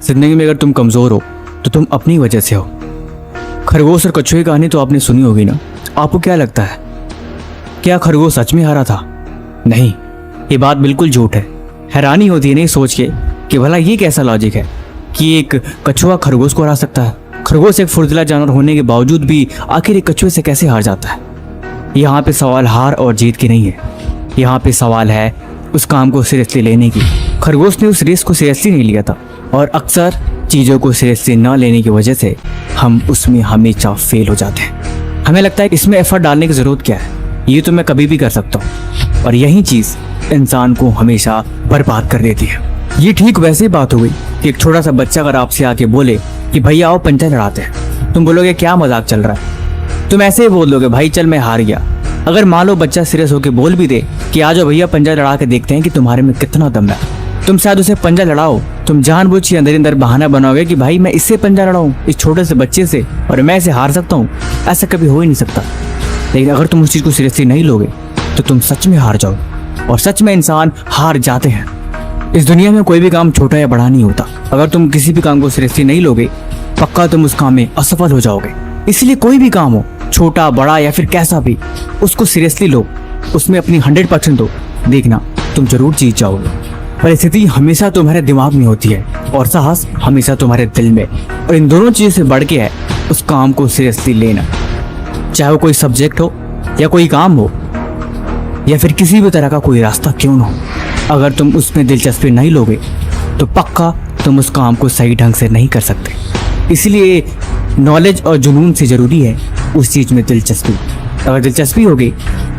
जिंदगी में अगर तुम कमजोर हो तो तुम अपनी वजह से हो। खरगोश और कछुए की कहानी तो आपने सुनी होगी ना। आपको क्या लगता है, क्या खरगोश सच में हारा था? नहीं, ये बात बिल्कुल झूठ है। हैरानी होती है नहीं सोच के कि भला ये कैसा लॉजिक है कि एक कछुआ खरगोश को हरा सकता है। खरगोश एक फुर्तीला जानवर होने के बावजूद भी आखिर एक कछुए से कैसे हार जाता है? यहाँ पे सवाल हार और जीत की नहीं है, यहाँ पे सवाल है उस काम को सीरियसली लेने की। खरगोश ने उस रेस को सीरियसली नहीं लिया था और अक्सर चीज़ों को सीरियसली न लेने की वजह से हम उसमें हमेशा फेल हो जाते हैं। हमें लगता है कि इसमें एफर्ट डालने की ज़रूरत क्या है, ये तो मैं कभी भी कर सकता हूँ, और यही चीज़ इंसान को हमेशा बर्बाद कर देती है। ये ठीक वैसी बात हो गई कि एक छोटा सा बच्चा अगर आपसे आके बोले कि भैया आओ पंचा लड़ाते हैं, तुम बोलोगे क्या मजाक चल रहा है? तुम ऐसे ही बोल दोगे भाई चल मैं हार गया। अगर मान लो बच्चा सीरियस होकर बोल भी दे कि आ जाओ भैया पंजा लड़ा के देखते हैं कि तुम्हारे में कितना दम है, तुम शायद उसे पंजा लड़ाओ। तुम जानबूझ के अंदर अंदर बहाना बनाओगे कि भाई मैं इससे पंजा लड़ाऊं, इस छोटे से बच्चे से, और मैं इसे हार सकता हूँ। ऐसा कभी हो ही नहीं सकता। लेकिन अगर तुम उस चीज़ को सीरियसली नहीं लोगे तो तुम सच में हार जाओगे, और सच में इंसान हार जाते हैं। इस दुनिया में कोई भी काम छोटा या बड़ा नहीं होता। अगर तुम किसी भी काम को सीरियसली नहीं लोगे, पक्का तुम उस काम में असफल हो जाओगे। इसलिए कोई भी काम हो, छोटा बड़ा या फिर कैसा भी, उसको सीरियसली लो, उसमें अपनी 100% दो, देखना तुम जरूर जीत जाओगे। परिस्थिति हमेशा तुम्हारे दिमाग में होती है और साहस हमेशा तुम्हारे दिल में, और इन दोनों चीज़ों से बढ़ के है उस काम को सीरियसली लेना। चाहे वो कोई सब्जेक्ट हो या कोई काम हो या फिर किसी भी तरह का कोई रास्ता क्यों ना हो, अगर तुम उसमें दिलचस्पी नहीं लोगे तो पक्का तुम उस काम को सही ढंग से नहीं कर सकते। इसलिए नॉलेज और जुनून से ज़रूरी है उस चीज़ में दिलचस्पी। अगर दिलचस्पी होगी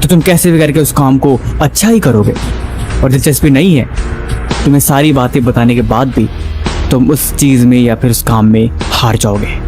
तो तुम कैसे भी करके उस काम को अच्छा ही करोगे, और दिलचस्पी नहीं है, तुम्हें सारी बातें बताने के बाद भी तुम उस चीज़ में या फिर उस काम में हार जाओगे।